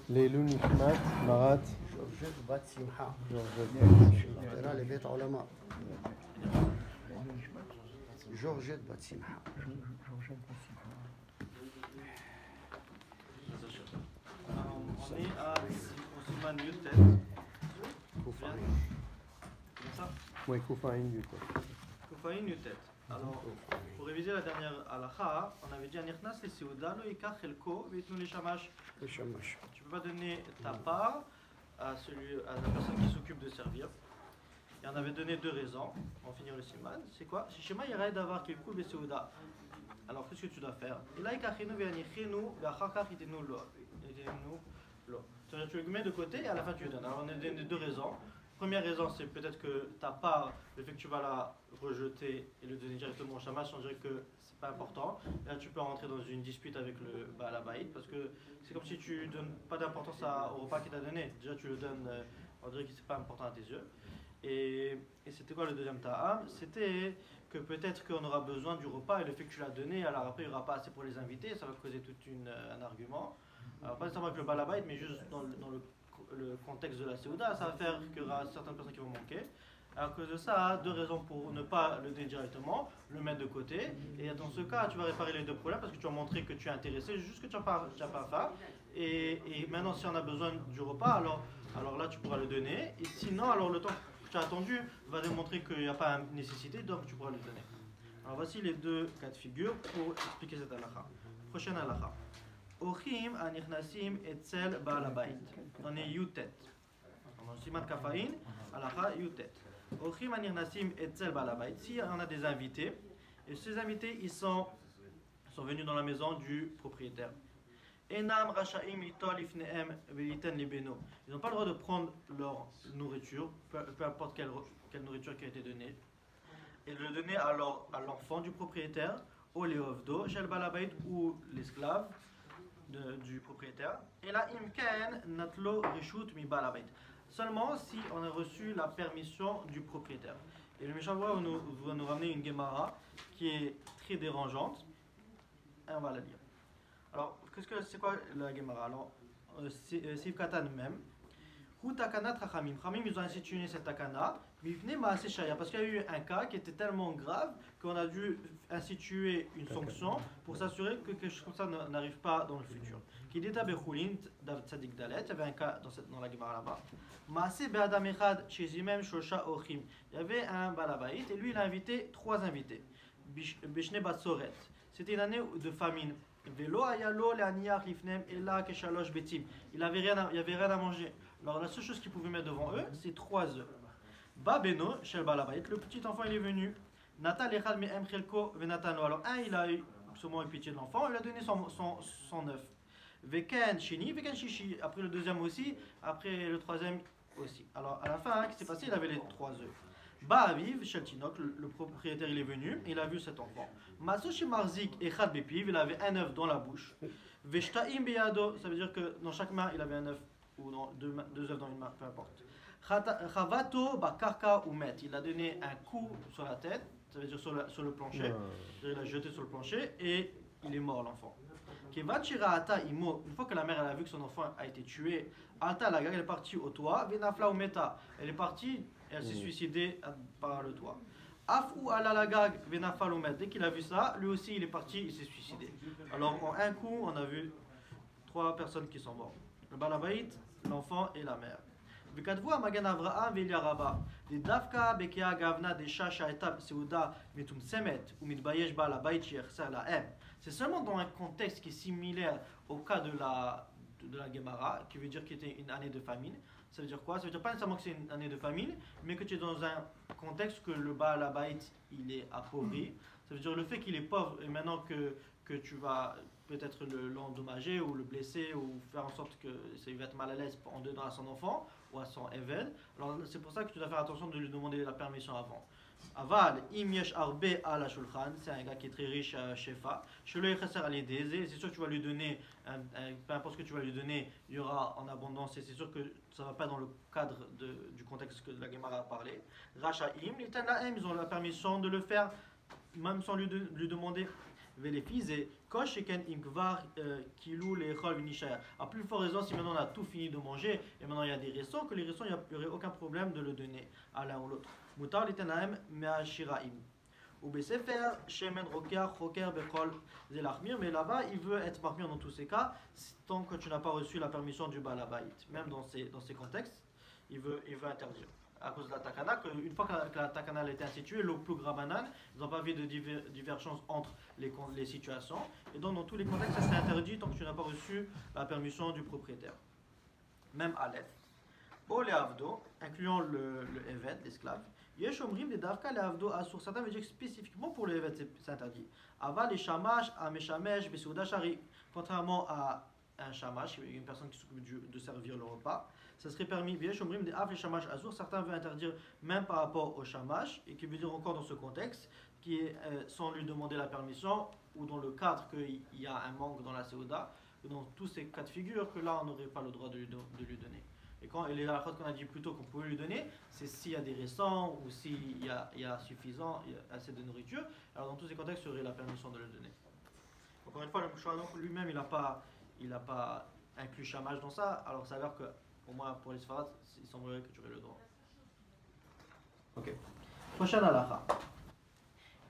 לעילוי נשמת ברת ג'ורג'ט בת שמחה. ג'ורג'ט. לבית עולמה. ג'ורג'ט בת שמחה. On est au Siman Yutet. Ça Oui, Koufaïn du coup. Koufaïn Yutet. Alors, pour réviser la dernière halakha, on avait dit Anirnas les Seouda, lo Ikar Chelko, Vitnu les Shamash. Tu peux pas donner ta part à la personne qui s'occupe de servir. Et on avait donné deux raisons pour finir le Siman. C'est quoi? Si Shema Yeraï d'avoir Kelkou et Seouda. Alors, qu'est-ce que tu dois faire? Et là, Ikachenu, Véanichenu, Véachakar, Itenu, Lo. C'est-à-dire, tu le mets de côté et à la fin, tu le donnes. Alors, on a donné deux raisons. Première raison, c'est peut-être que ta part, le fait que tu vas la rejeter et le donner directement au Shamash, on dirait que c'est pas important. Là, tu peux rentrer dans une dispute avec le Baal Habayit parce que c'est comme si tu donnes pas d'importance au repas qu'il t'a donné. Déjà, tu le donnes, on dirait que c'est pas important à tes yeux. Et c'était quoi le deuxième ta'am? C'était que peut-être qu'on aura besoin du repas et le fait que tu l'as donné, alors après il n'y aura pas assez pour les invités, ça va causer tout un argument. Alors pas nécessairement avec le balabait, mais juste dans le contexte de la Seouda, ça va faire qu'il y aura certaines personnes qui vont manquer. À cause de ça, deux raisons pour ne pas le donner directement, le mettre de côté. Et dans ce cas, tu vas réparer les deux problèmes parce que tu vas montrer que tu es intéressé, juste que tu n'as pas à faire. Et maintenant, si on a besoin du repas, alors là, tu pourras le donner. Et sinon, alors le temps que tu as attendu va démontrer qu'il n'y a pas une nécessité, donc tu pourras le donner. Alors voici les deux cas de figure pour expliquer cette halakha. Prochaine halakha. Ochim anichnasim etzel baal habayit. On est yutet. On est siman kafaïn, halakha yutet. Ochim anichnasim etzel baal habayit. Si on a des invités, et ces invités ils sont venus dans la maison du propriétaire. Enam rasha'im litol ifnehem veliten libeno. Ils n'ont pas le droit de prendre leur nourriture, peu importe quelle nourriture qui a été donnée, et de le donner à l'enfant du propriétaire, au leovdo, shel baal habayit ou l'esclave du propriétaire. Et là, imken natlo rishut mi baal habayit. Seulement si on a reçu la permission du propriétaire. Et le méchant va nous ramener une Gemara qui est très dérangeante. Et on va la lire. Alors, c'est quoi la Gemara? Alors, Siv Katan même. Hu takanat rachamim. Rachamim, ils ont institué cette takana. Parce qu'il y a eu un cas qui était tellement grave qu'on a dû instituer une sanction pour s'assurer que quelque chose comme ça n'arrive pas dans le futur. Il y avait un cas dans la Gemara là-bas. Il y avait un balabait et lui il a invité trois invités. C'était une année de famine. Il n'y avait rien à manger. Alors la seule chose qu'ils pouvaient mettre devant eux, c'est 3 œufs. Babeno, shel balabait, le petit enfant il est venu. Natal echad me'em chelko venatano. Alors il a sûrement eu pitié de l'enfant, il a donné son œuf. Veken shini, veken shishi. Après le deuxième aussi, après le troisième aussi. Alors à la fin, qu'est-ce qui s'est passé? Il avait les 3 œufs. Ba'aviv, shel tinok, le propriétaire il est venu, il a vu cet enfant. Masoshi marzik echad bepiv, il avait un œuf dans la bouche. Veshtaim beyado, ça veut dire que dans chaque main il avait un œuf ou dans deux œufs dans une main, peu importe. Chavato bakarka ou met, il a donné un coup sur la tête, ça veut dire sur le plancher, il a jeté sur le plancher et il est mort l'enfant. Une fois que la mère elle a vu que son enfant a été tué, Alta la elle est partie au toit, Venafla ou meta, elle est partie et elle s'est suicidée par le toit. Afou ala la gag, Venafal ou met, dès qu'il a vu ça, lui aussi il est parti, il s'est suicidé. Alors en un coup, on a vu 3 personnes qui sont mortes. Le balabait, l'enfant et la mère. וכתבו המגן אברהם ואליה רבה, ודווקא בקיאה גאוונה דשה שהייתה בסעודה מתומצמת ומתבייש בעל הבית שיחסר לאם. C'est seulement dans un contexte qui est similaire au cas de la Gemara, qui veut dire qu'il était une année de famine. Ça veut dire quoi? Ça veut dire pas nécessairement que c'est une année de famine, mais que tu es dans un contexte que le Baal Habayit il est appauvri. Ça veut dire le fait qu'il est pauvre et maintenant que tu vas peut-être l'endommager ou le blesser ou faire en sorte que il va être mal à l'aise en dedans à son enfant ou à son évêque. Alors c'est pour ça que tu dois faire attention de lui demander la permission avant. Aval, im yesh arbe ala shulchan, c'est un gars qui est très riche à Shefa. Shelo yechasser al yedeze, c'est sûr que tu vas lui donner, peu importe ce que tu vas lui donner, il y aura en abondance et c'est sûr que ça ne va pas dans le cadre du contexte que la Gemara a parlé. Rachaim, ils ont la permission de le faire, même sans lui demander. Et À plus forte raison, si maintenant on a tout fini de manger et maintenant il y a des restants, que les restants, il n'y aurait aucun problème de le donner à l'un ou l'autre. Mutar litanaim me'ashiraim. Ou besefer shemen roker choker bechol zelachmir. Mais là-bas, il veut être mahmir dans tous ces cas, tant que tu n'as pas reçu la permission du balabait. Même dans ces contextes, il veut interdire. À cause de la takana, une fois que la takana a été instituée, le plus gramanan, ils n'ont pas vu de divergence entre les situations. Et donc, dans tous les contextes, ça c'est interdit tant que tu n'as pas reçu la permission du propriétaire. Même Aleph. Ou les avdo, incluant le evet, l'esclave. Yeshomrim des davka les avdo asur. Certains veulent dire que spécifiquement pour le evet, c'est interdit. Aval les shamash, ameshamesh, besouda shari. Contrairement à un shamash, une personne qui s'occupe de servir le repas, ça serait permis. Yeshomrim des av les shamash asur. Certains veulent interdire même par rapport au shamash, et qui veut dire encore dans ce contexte, qui est sans lui demander la permission, ou dans le cadre qu'il y a un manque dans la Séouda, dans tous ces cas de figure, que là on n'aurait pas le droit de lui donner. Et les halachot qu'on a dit plus tôt qu'on pouvait lui donner, c'est s'il y a des restants ou s'il y a suffisant, il y a assez de nourriture. Alors dans tous ces contextes, il y aurait la permission de le donner. Encore une fois, le Mouchouanok lui-même, il n'a pas inclus chamage dans ça. Alors ça a l'air que, au moins pour les Sfarad, il semblerait que tu aurais le droit. Ok. Prochaine halakha.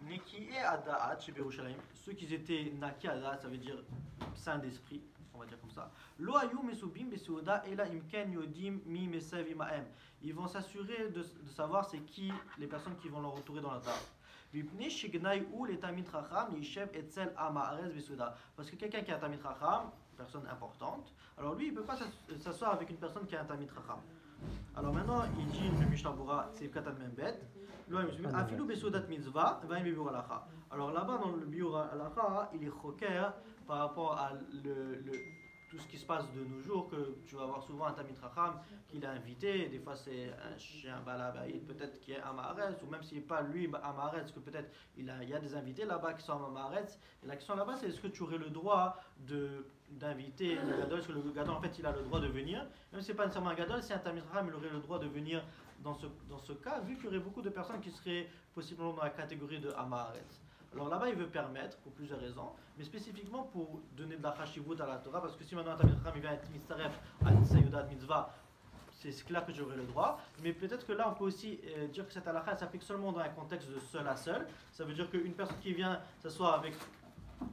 Neki'e ada'at chez Yerushalayim. Ceux qui étaient naki ada'at, ça veut dire saint d'esprit, on va dire comme ça. Lo ayu mesubim besouda ela imken yodim mi mesev imaem. Ils vont s'assurer de savoir c'est qui les personnes qui vont leur entourer dans la table. Vipne shignai ou les tamid chacham lishev etzel amaaretz besouda. Parce que quelqu'un qui a un tamid chacham, personne importante, alors lui il ne peut pas s'asseoir avec une personne qui a un tamid chacham. Alors maintenant il dit le Mishnah Bura c'est katan membet. Alors là-bas dans le biur halacha, il est choker par rapport à tout ce qui se passe de nos jours, que tu vas voir souvent un tamid chacham qu'il a invité, des fois c'est un chien balabaïd, peut-être qui est amaretz, ou même s'il n'est pas lui amaretz, que peut-être il y a des invités là-bas qui sont amaretz. Et la question là-bas c'est est-ce que tu aurais le droit d'inviter le gadol, est-ce que le gadol en fait il a le droit de venir, même si c'est pas nécessairement un gadol, si un tamid chacham il aurait le droit de venir dans ce cas, vu qu'il y aurait beaucoup de personnes qui seraient possiblement dans la catégorie de Amaretz. Alors là-bas, il veut permettre, pour plusieurs raisons, mais spécifiquement pour donner de la chashivut à la Torah, parce que si maintenant un Tamid Chacham vient être mitzaref à une Sayudat Mitzvah, c'est clair que j'aurai le droit, mais peut-être que là on peut aussi dire que cette halakha s'applique seulement dans un contexte de seul à seul. Ça veut dire qu'une personne qui vient s'asseoir avec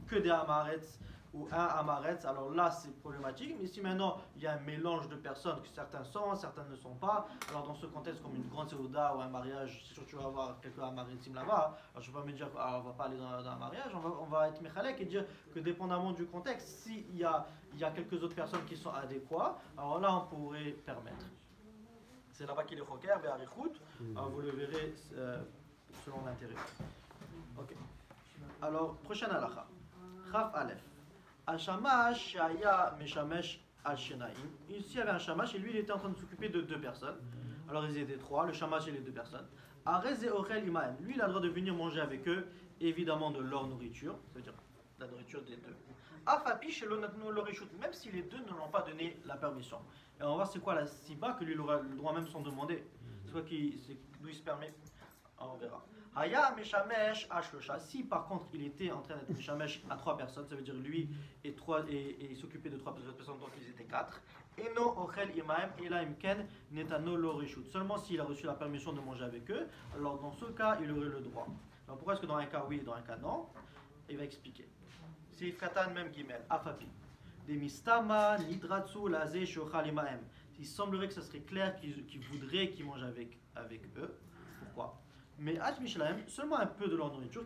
que des Amaretz, ou un amaretz, alors là c'est problématique, mais si maintenant il y a un mélange de personnes, que certains sont, certains ne sont pas, alors dans ce contexte comme une grande séouda ou un mariage, c'est sûr que tu vas avoir quelques amaretzim là-bas, alors je ne vais pas me dire on va pas aller dans un mariage, on va être mechalek et dire que dépendamment du contexte, s'il y a quelques autres personnes qui sont adéquates, alors là on pourrait permettre. C'est là-bas qu'il est choker, be'arichut, alors vous le verrez selon l'intérêt. Ok. Alors, prochaine halakha. Chaf Aleph. Al-Shamash Shaya Meshamesh Al-Shenaim. Ici il y avait un Shamash et lui il était en train de s'occuper de deux personnes. Alors ils étaient trois, le Shamash et les deux personnes. Arez et Ochel Imaem. Lui il a le droit de venir manger avec eux, évidemment de leur nourriture, ça veut dire la nourriture des deux. Afapi chez l'Orishut, même si les deux ne l'ont pas donné la permission. Et on va voir c'est quoi la siba que lui il aura le droit même sans demander. C'est quoi d'où il se permet. On verra. Haya Meshamesh Ashlosha. Si par contre il était en train d'être Meshamesh à trois personnes, ça veut dire lui et il s'occupait de trois personnes, donc ils étaient quatre. Eno Ochel Imaem Ela Imken Netano Lorishut. Seulement s'il a reçu la permission de manger avec eux, alors dans ce cas il aurait le droit. Alors pourquoi est-ce que dans un cas oui et dans un cas non? Il va expliquer. C'est Katan même Gimel, Afapi. Des Mistama Nidratsu Laze Shochal Imaem. Il semblerait que ce serait clair qu'ils voudraient qu'ils mangent avec eux. Pourquoi? Mais seulement un peu de leur nourriture,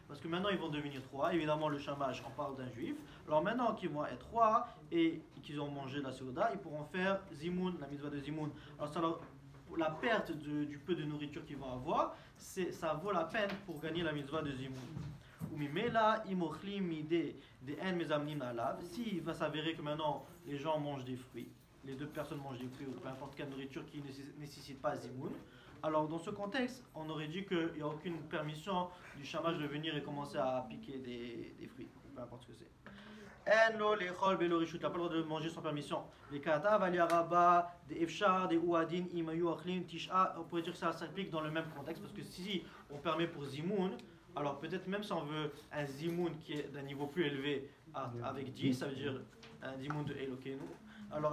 parce que maintenant ils vont devenir trois. Évidemment, le shamash, on parle d'un juif. Alors maintenant qu'ils vont être trois et qu'ils ont mangé la seuda, ils pourront faire zimoun, la mitzvah de zimoun. Alors la perte du peu de nourriture qu'ils vont avoir, ça vaut la peine pour gagner la mitzvah de zimoun. S'il va s'avérer que maintenant les gens mangent des fruits, les deux personnes mangent des fruits ou peu importe quelle nourriture qui ne nécessite pas zimoun, alors dans ce contexte, on aurait dit qu'il n'y a aucune permission du shamash de venir et commencer à piquer des fruits, peu importe ce que c'est. Il n'a pas le droit de manger sans permission. Les kata, valiaraba, des efshar, des ouadin, imayu achlim, tisha, on pourrait dire que ça s'applique dans le même contexte, parce que si on permet pour zimoun, Alors peut-être même si on veut un zimoun qui est d'un niveau plus élevé avec 10, ça veut dire un zimoun de Elokeinu. Alors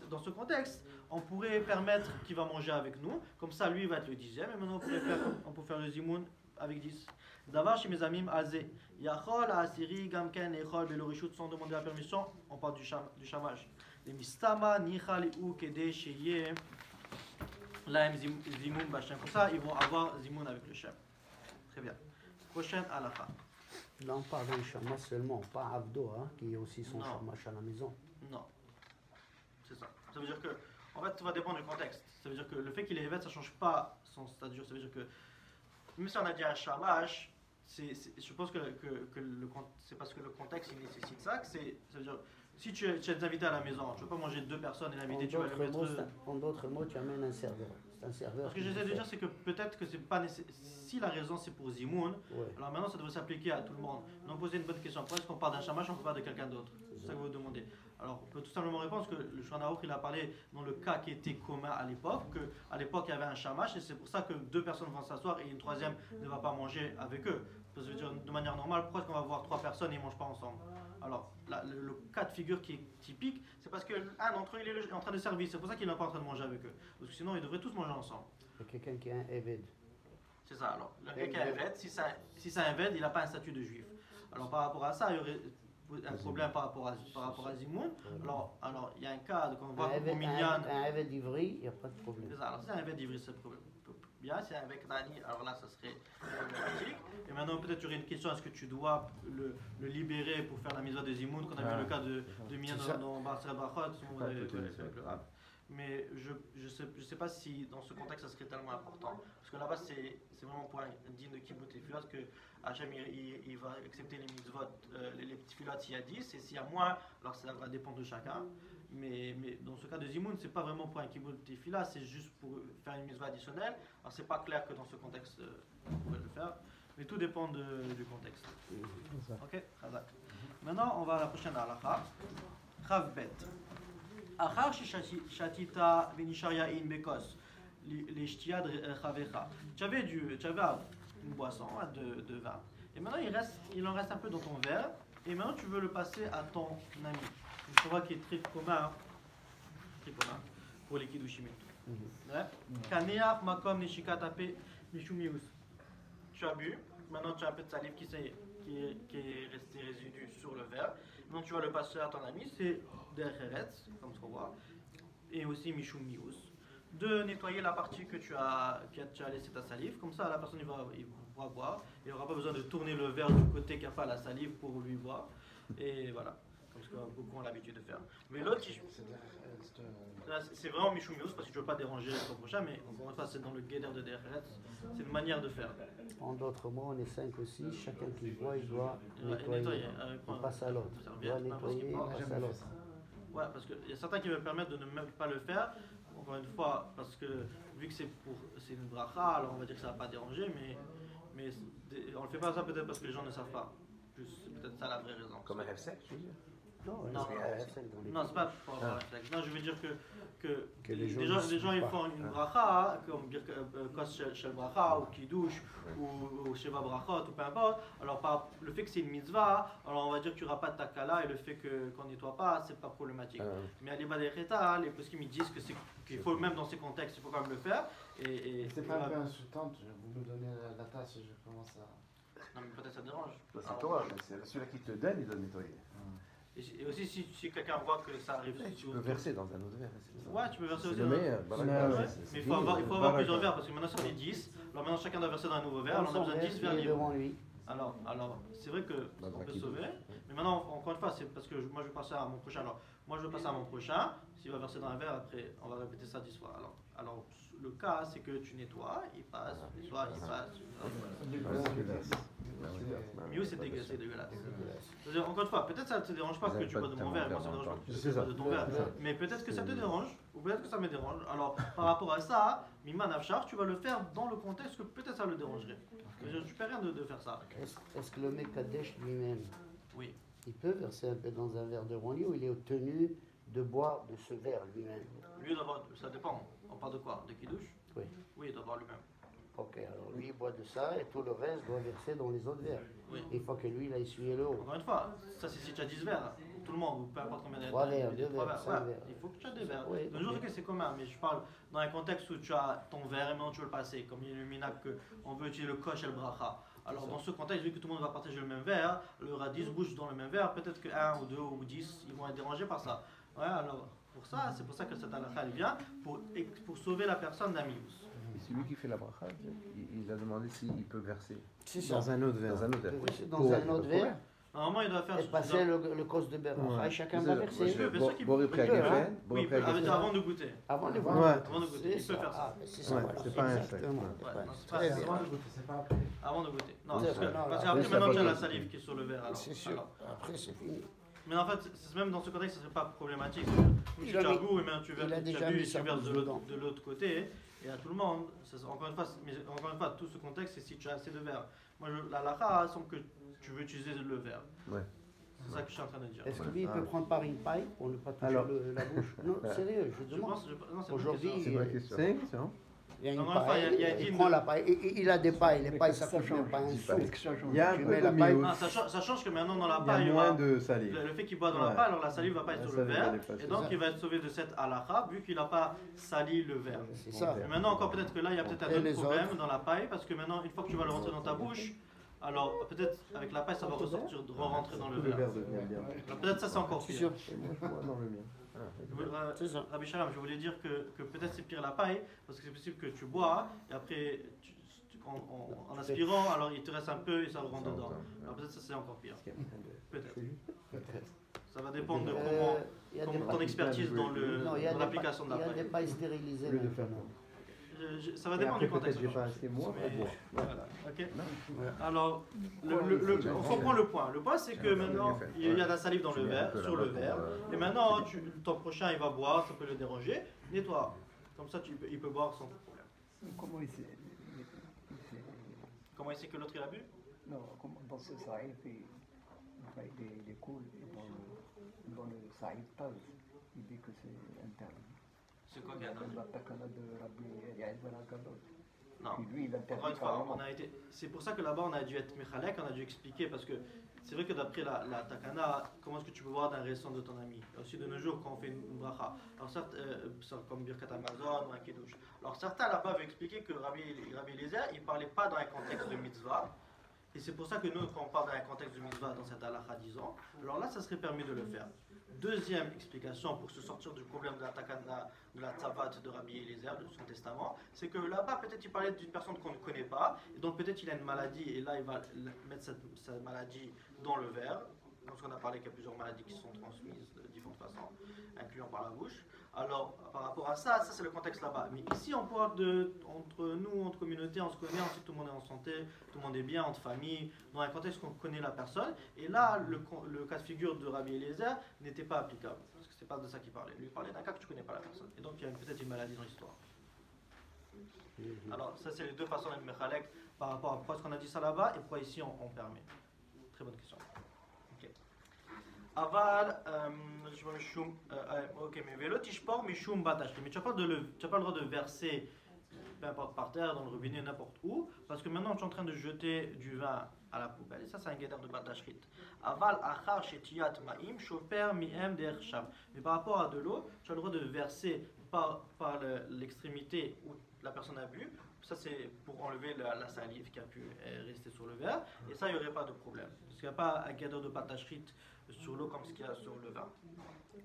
dans ce contexte, on pourrait permettre qu'il va manger avec nous, comme ça lui va être le 10e, et maintenant on peut faire le zimoun avec 10. D'avoir chez mes amis Azé, Yachol, Asiri, Gamken, Echol, Belorishut, sans demander la permission, on parle du chamash. Les mistama, Nichal, ou Kede, Sheye, Laem, Zimoun, Bachem. Comme ça, ils vont avoir Zimoun avec le Shem. Très bien. Prochaine halakha. Là, on parle d'un shamash seulement, pas Avdo, hein, qui est aussi son shamash à la maison. Non. C'est ça. Ça veut dire que, en fait, ça va dépendre du contexte. Ça veut dire que le fait qu'il est évêque, ça ne change pas son statut. Ça veut dire que, même si on a dit un shamash, je pense que c'est parce que le contexte il nécessite ça. Ça veut dire, si tu es invité à la maison, tu ne peux pas manger 2 personnes et l'invité, tu vas le mettre. En d'autres mots, tu amènes un serveur. C'est un serveur. Ce que j'essaie de dire, c'est que peut-être que c'est pas nécessaire. Si la raison c'est pour Zimoun, alors maintenant ça devrait s'appliquer à tout le monde. Donc posez une bonne question. Pourquoi est-ce qu'on parle d'un shamash, on ne parle pas de quelqu'un d'autre? C'est ça que vous demandez. Alors on peut tout simplement répondre que le Shulchan Aruch il a parlé dans le cas qui était commun à l'époque, qu'à l'époque il y avait un shamash et c'est pour ça que 2 personnes vont s'asseoir et une troisième ne va pas manger avec eux. Parce que je veux dire, de manière normale, pourquoi est-ce qu'on va voir 3 personnes et ils ne mangent pas ensemble? Alors le cas de figure qui est typique, c'est parce qu'un d'entre eux il est en train de servir, c'est pour ça qu'il n'est pas en train de manger avec eux. Parce que sinon ils devraient tous manger ensemble. Il y a quelqu'un qui est un Eved. C'est ça, alors. Quelqu'un qui est Eved, si c'est un Eved, il n'a pas un statut de juif. Alors par rapport à ça, il y aurait un problème par rapport à Zimoun. Alors il y a un cas quand on voit au Minyan. Un Eved d'Ivry, il n'y a pas de problème. C'est ça, alors si c'est un Eved d'Ivry, c'est le problème. Bien, si c'est avec Dani, alors là ça serait problématique. Et maintenant peut-être tu aurais une question, est-ce que tu dois le libérer pour faire la mitzvah de Zimoun, qu'on a vu le cas de Minyan dans Barcel Brachot, mais je sais pas si dans ce contexte ça serait tellement important. Parce que là-bas c'est vraiment pour un digne de Kibbutz Tefilot que Hachem il va accepter les mitzvot, les petits filots s'il y a 10, et s'il y a moins, alors ça va dépendre de chacun. Mais dans ce cas de Zimoun, c'est pas vraiment pour un Kibbutz Tefilot, c'est juste pour faire une mitzvah additionnelle. Alors c'est pas clair que dans ce contexte on pourrait le faire, mais tout dépend du contexte. Ok, Chazak. Maintenant on va à la prochaine halakha. Chav Bet. Achar shatita venisharia in bekos l'ishtiad chavecha. Tu avais une boisson de vin. Et maintenant il en reste un peu dans ton verre. Et maintenant tu veux le passer à ton ami. Je vois qu'il est très commun pour les kiddushim. Kaneach makom nishikat ape mishumius. Tu as bu. Maintenant tu as un peu de salive qui est resté résidu sur le verre. Maintenant tu vas le passer à ton ami. C'est Decheretz, comme tu vois, et aussi Mishum Mius, de nettoyer la partie que tu as laissé ta salive, comme ça la personne il va boire, il n'aura pas besoin de tourner le verre du côté qui n'a pas la salive pour lui boire, et voilà, comme ce que beaucoup ont l'habitude de faire. Mais l'autre, c'est vraiment Mishum Mius parce que tu ne veux pas déranger ton prochain, mais encore une fois, c'est dans le guéder de Decheretz, c'est une manière de faire. En d'autres mots, on est 5 aussi, chacun qui boit, il doit nettoyer. On passe à l'autre. Il doit nettoyer, on passe à l'autre. Ouais, parce qu'il y a certains qui me permettent de ne même pas le faire, encore une fois, parce que vu que c'est une bracha, alors on va dire que ça ne va pas déranger, mais on ne le fait pas ça peut-être parce que les gens ne savent pas. C'est peut-être ça la vraie raison. Comme un F7, tu veux dire? Non, c'est pas pour avoir un réflexe. Non, je veux dire que les gens ils font une bracha, comme Kos Shel Bracha, ou Kiddush, ou Sheva Brachot, ou peu importe. Alors, par le fait que c'est une mitzvah, alors on va dire que tu n'auras pas de takala, et le fait qu'on ne nettoie pas, c'est pas problématique. Mais à l'Ibad Echeta, les poskim ils disent qu'il faut, même dans ces contextes, il faut quand même le faire. Et c'est pas un peu insultant, vous me donnez la tasse et je commence à. Non, mais peut-être ça dérange. C'est toi, c'est celui qui te donne, il doit nettoyer. Et aussi, si quelqu'un voit que ça arrive. Tu peux verser dans un autre verre. Ouais, tu peux verser aussi. Le meilleur. Mais il faut avoir plusieurs verres parce que maintenant ça fait 10. Alors maintenant chacun doit verser dans un nouveau verre. Alors on a besoin de 10 verres libres. Alors c'est vrai qu'on peut sauver. Mais maintenant, encore une fois, c'est parce que moi je vais passer à mon prochain. Alors moi je vais passer à mon prochain. S'il va verser dans un verre, après on va répéter ça 10 fois. Alors le cas, c'est que tu nettoies, il passe, tu nettoies, il passe. Mieux, c'est dégueulasse. Encore une fois, peut-être ça ne te dérange pas que tu bois de mon verre, moi ça me dérange pas que tu bois de ton verre. Mais peut-être que ça te dérange, ou peut-être que ça me dérange. Alors par rapport à ça, Miman Afshar, tu vas le faire dans le contexte que peut-être ça le dérangerait. Je ne fais rien de faire ça. Est-ce que le Mekadesh lui-même, oui, il peut verser un peu dans un verre de Roni ou il est tenu de boire de ce verre lui-même? Lui, d'abord, ça dépend. On parle de quoi? De Kiddush? Oui. Oui, il doit boire lui-même. Ok, alors lui, il boit de ça et tout le reste doit verser dans les autres verres. Oui. Il faut que lui, il a essuyé le haut. Encore une fois, ça c'est si tu as 10 verres, tout le monde, ou peu importe combien de 3 verres, 2 trois verres, 5 ouais, verres. il faut que tu aies des verres. Oui, De nos jours, ok. que c'est commun, mais je parle dans un contexte où tu as ton verre et maintenant tu veux le passer, comme il y a le minac qu'on veut utiliser le kosh et le bracha. Alors dans ce contexte, vu que tout le monde va partager le même verre, il y aura 10 bouches dans le même verre, peut-être que 1 ou 2 ou 10, ils vont être dérangés par ça. Ouais, alors pour ça, c'est pour ça que cette halakha elle vient, pour sauver la personne d'un mius. Et celui qui fait la bracha, il a demandé s'il peut verser C'est ça. Dans un autre verre. dans un autre verre. Verser dans un autre verre Normalement, il doit faire... et passer le cos de berra. Ouais. Chacun va verser. Boire après peut, à hein. Oui, avant de goûter. Avant de Ouais. voir. Avant de goûter, il peut faire ça. C'est ça. Ouais, voilà. c'est pas un sac. Exactement. Ouais. Ouais, Ouais. non, c'est Très pas- bien. Avant de goûter, c'est pas après. Avant de goûter. Non, C'est parce vrai, non, qu'après, après, ça maintenant, va tu as la goûter. salive qui est sur le verre. alors. C'est sûr. Alors. Après, c'est fini. Mais en fait, même dans ce contexte, ce serait pas problématique. Si Il tu a as mis- goût, et bien tu il a verses, tu déjà as bu mis et sa tu verses bouche de dedans. l'autre côté, et à tout le monde. Encore une fois, tout ce contexte, c'est si tu as assez de verre. Moi, la lacha semble que tu veux utiliser le verre. Ouais. C'est ça que je suis en train de dire. Est-ce que lui, il peut prendre par une paille pour ne pas toucher Alors. la bouche? Non, sérieux, je Je demande. pense, non, c'est Aujourd'hui, une C'est question. une question. C'est une question. Il y a une Non, enfin, paille, il y a il une prend de- la paille. Il a des pailles, les pailles, ça coûte même pas un Dix sou. pailles. Il y a un Tu peu mets de la paille. mius. Ah, ça change que maintenant dans la Il y a paille, moins de salive. le fait qu'il boit dans la Ouais. paille, alors la salive va pas être La sur le salive, verre, elle est pas et sur donc ça. il va être sauvé de cette halakha vu qu'il n'a pas sali le verre. C'est ça. Mais maintenant encore peut-être que là il y a peut-être un Et autre les problème autres dans la paille parce que maintenant une fois que tu vas le rentrer dans ta bouche, alors peut-être avec la paille ça va ressortir, rentrer dans le Le verre. verre devient bien. Alors, peut-être ça c'est encore C'est pire. sûr. Et moi, je bois dans le mien. C'est ça. Rabbi Shalom, je voulais dire que peut-être c'est pire la paille parce que c'est possible que tu bois et après en aspirant alors il te reste un peu et ça rentre dedans. Alors peut-être ça c'est encore pire. Peut-être. Peut-être. Ça va dépendre de comment, Il y a des ton expertise dans Non, il y a dans des l'application de la il y a des paille. pailles stérilisées Plus de faire maintenant. Ça va Et dépendre après, du contexte. peut-être j'ai pas assez moi Mais- pour boire. Voilà, ok. Ouais. Alors, on comprend le point. Le point, c'est que maintenant, il y a de la salive dans le verre, sur le verre. Et maintenant, ton prochain, il va boire, ça peut le déranger. Nettoie. Comme ça, il peut boire sans problème. Comment il sait Comment il sait que l'autre, il a bu? Non, dans ce saïf, il coule dans le saïf Taz. Il dit que c'est interdit. C'est quoi qu'il y a Dans la takana de Rabbi Yael Ben Akadot. Non. Et lui, il Encore interdit une fois, carrément. c'est pour ça que là-bas, on a dû être mechalek, on a dû expliquer, parce que c'est vrai que d'après la takana, comment est-ce que tu peux boire d'un récent de ton ami? Et aussi de nos jours, quand on fait une bracha. Alors certes, comme Birkat Amazon ou un Kiddush. Alors certains là-bas veulent expliquer que Rabbi Eliezer, il ne parlait pas dans un contexte de mitzvah. Et c'est pour ça que nous, quand on parle dans un contexte de mitzvah, dans cette halakha, disons, alors là, ça serait permis de le faire. Deuxième explication pour se sortir du problème de la takana, de la tzavat de Rabbi Eliezer, de son testament, c'est que là-bas, peut-être il parlait d'une personne qu'on ne connaît pas, et donc peut-être il a une maladie, et là il va mettre cette maladie dans le verre. Parce qu'on a parlé qu'il y a plusieurs maladies qui sont transmises de différentes façons, incluant par la bouche. Alors, par rapport à ça c'est le contexte là-bas. Mais ici, on parle entre nous, entre communautés, on se connaît, ensuite tout le monde est en santé, tout le monde est bien, entre familles, dans un contexte qu'on connaît la personne. Et là, le cas de figure de Rabbi Eliezer n'était pas applicable. Parce que c'est pas de ça qu'il parlait. Lui, il parlait d'un cas que tu connais pas la personne. Et donc, il y a peut-être une maladie dans l'histoire. Alors, ça, c'est les deux façons d'être mechalek par rapport à pourquoi est-ce qu'on a dit ça là-bas et pourquoi ici on permet. Très bonne question. Ok. Aval, je vois shum. Ok, mais vélo tishpor mishum batashri. Mais tu n'as pas le droit de verser, peu importe par terre, dans le robinet, n'importe où, parce que maintenant tu es en train de jeter du vin à la poubelle. Et ça, c'est un guédard de batashrit. Aval achar shetiyat ma'im shoper mi'em dersham. Mais par rapport à de l'eau, tu as le droit de verser par l'extrémité où la personne a bu. Ça, c'est pour enlever la salive qui a pu rester sur le verre. Et ça, il n'y aurait pas de problème. Parce qu'il n'y a pas un guédard de batashrit sur l'eau comme ce qu'il y a sur le vin.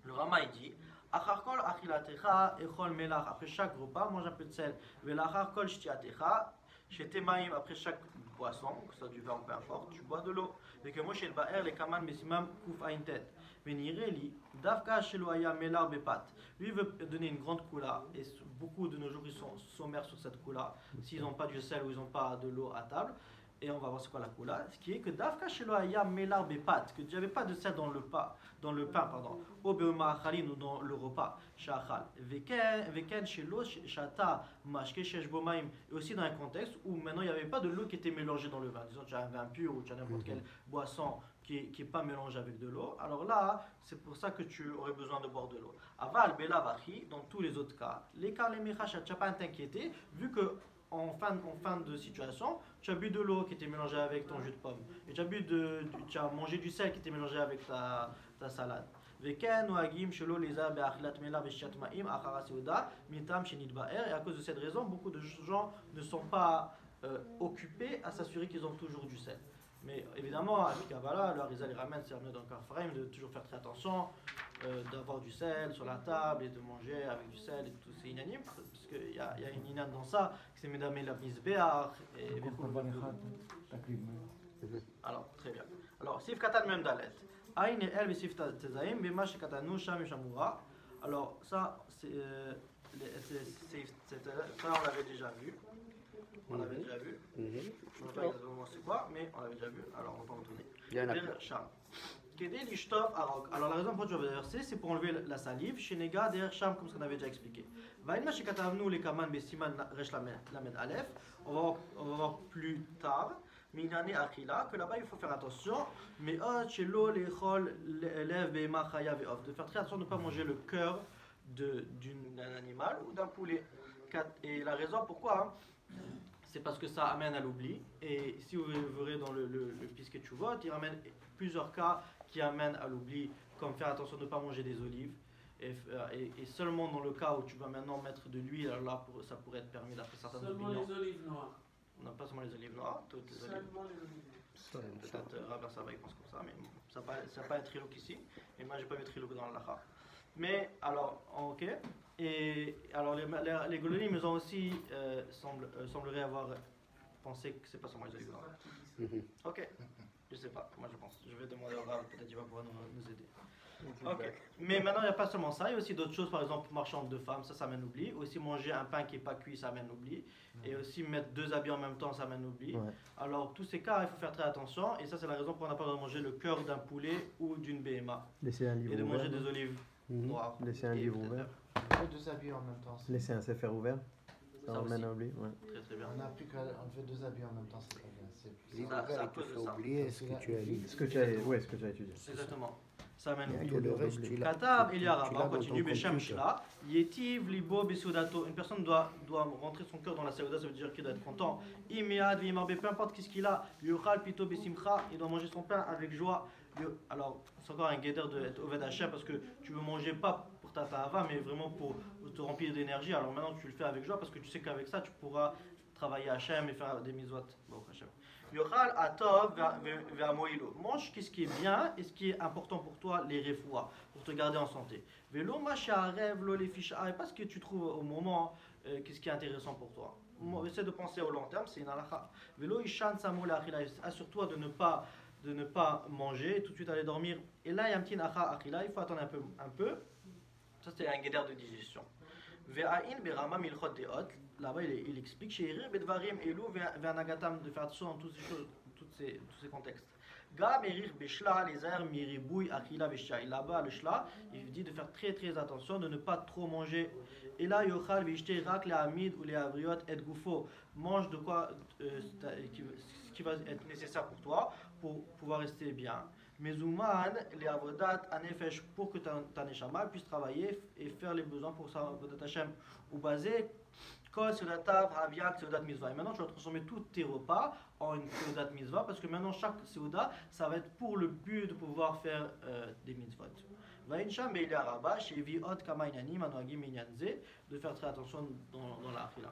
Le Rama il dit Acharkol achilatecha echol melach, après chaque repas mange un peu de sel. Velacharkol shtiatecha shetemaim, après chaque boisson, que ce soit du vin ou peu importe, tu bois de l'eau. Et que Moshe el Ba'er le kaman mesimam kuf ain tet. Venireli davka shelo aya melar bepat. Lui il veut donner une grande coula et beaucoup de nos jours ils sont sommaires sur cette coula s'ils n'ont pas du sel ou ils n'ont pas de l'eau à table. Et on va voir c'est quoi la coula, ce qui est que Davka Shelo Aya Melar Bepat, que il n'y avait pas de sel dans le pain, pardon, au Beumachalin ou dans le repas, Shachal, Veken Shelo Shata Mashke Sheshbomaim, et aussi dans un contexte où maintenant il n'y avait pas de l'eau qui était mélangée dans le vin. Disons tu as un vin pur ou tu as n'importe quelle boisson qui n'est pas mélangée avec de l'eau, alors là, c'est pour ça que tu aurais besoin de boire de l'eau. Aval Belavachi, dans tous les autres cas, les cas les Mechacha, tu n'as pas à t'inquiéter, vu que en fin de situation, tu as bu de l'eau qui était mélangée avec ton jus de pomme. Et tu as mangé du sel qui était mélangé avec ta salade. Et à cause de cette raison, beaucoup de gens ne sont pas occupés à s'assurer qu'ils ont toujours du sel. Mais évidemment, avec Kabbalah, le Harizal ramène, c'est ramené dans le Karfarim, de toujours faire très attention, d'avoir du sel sur la table et de manger avec du sel et tout, c'est inanime, parce qu'il y a une inane dans ça, qui c'est Medamé la Misbeach et alors, très bien. Alors, Sif Katan Mem Dalet. Aïn et El Sif Tezaim, Bemash Katanu Sham Shamura. Alors, ça, ça, on l'avait déjà vu. On l'avait déjà vu. Je ne sais pas exactement c'est quoi, mais on l'avait déjà vu. Alors, on va pas retourner. Alors, la raison pour laquelle je vais verser, c'est pour enlever la salive. Chez Nega, derrière Sham, comme ce qu'on avait déjà expliqué. On va voir plus tard. Mais il y a que là-bas il faut faire attention. Mais de faire très attention de ne pas manger le cœur d'un animal ou d'un poulet. Et la raison pourquoi, c'est parce que ça amène à l'oubli. Et si vous verrez dans le Piskei Teshuvot, il ramène plusieurs cas qui amènent à l'oubli, comme faire attention de ne pas manger des olives. Et seulement dans le cas où tu vas maintenant mettre de l'huile, alors là ça pourrait être permis d'après certaines opinions. Seulement les olives noires. Non, pas seulement les olives noires, toutes les olives. Peut-être Rabbi Saba pense comme ça, mais ça n'a pas un trilogue ici. Et moi, j'ai pas mis trilogue dans l'Alacha. Mais alors, ok. Et alors, les Golonim, ils ont aussi sembleraient avoir pensé que c'est pas seulement les olives noires. Ok. Je sais pas. Moi, je pense. Je vais demander au Rav, peut-être qu'il va pouvoir nous aider. Ok. Mais maintenant, il n'y a pas seulement ça. Il y a aussi d'autres choses, par exemple, marchande de femmes, ça amène l'oubli. Aussi, manger un pain qui n'est pas cuit, ça amène l'oubli. Et aussi, mettre 2 habits en même temps, ça amène l'oubli. Ouais. Alors, tous ces cas, il faut faire très attention. Et ça, c'est la raison pour laquelle on n'a pas le droit de manger le cœur d'un poulet ou d'une BMA. Laissez un livre et de ouvert. Manger des olives noires. Laissez un livre ouvert. 2 habits en même temps. Laissez un sefer ouvert. Ça amène à oublier. Ouais. Très très bien. On fait 2 habits en même temps, c'est très bien. Ça cause de ça. Oublier ce que tu as lu. Ce que tu as étudié. Exactement. Ça amène le reste, tu l'as. Katav, il y a Rabba, on continue, Beshem Shla, Yetiv, Libo, Besudato. Une personne doit rentrer son cœur dans la Seuda, ça veut dire qu'il doit être content. Imead, Vimarbe, peu importe qu'est-ce qu'il a, Yuchal, Pito, Besimcha, il doit manger son pain avec joie. Alors, c'est encore un guéder d'être Oved Hashem parce que tu veux manger pas pour ta ta'ava, mais vraiment pour te remplir d'énergie. Alors maintenant, tu le fais avec joie parce que tu sais qu'avec ça, tu pourras travailler Hashem et faire des miswat. Bon, Hashem. Yochal atov ve'amoilo. Mange ce qui est bien et ce qui est important pour toi, les refoua, pour te garder en santé. Velo macha'arev lo les fiches, pas ce que tu trouves au moment, qu'est-ce qui est intéressant pour toi. Essaie de penser au long terme, c'est une halakha. Velo ishan samol achila, assure-toi de ne pas manger et tout de suite aller dormir. Et là, il y a un petit nacha achila, il faut attendre un peu. Ça, c'est un guédère de digestion. Ve'ain berama milchot deot. Là-bas, il explique chez Irir Bedvarim Elou Ve'anagatam de faire attention dans toutes ces choses, tous ces contextes. Gab Erir Beshla, les airs Miribouy Achila Beshia. Là-bas, le Shla, il dit de faire très très attention, de ne pas trop manger. Et là, Yochal Vishte Rak les Hamid ou les Avriot et Goufo. Mange de quoi qui va être nécessaire pour toi pour pouvoir rester bien. Mais Zouman, les Avodat Anefesh, pour que ta Neshama puisse travailler et faire les besoins pour sa Avodat Hashem ou basé. Et maintenant, tu vas transformer tous tes repas en une seudat mitzvah parce que maintenant, chaque seuda, ça va être pour le but de pouvoir faire des mitzvot. De faire très attention dans la fila.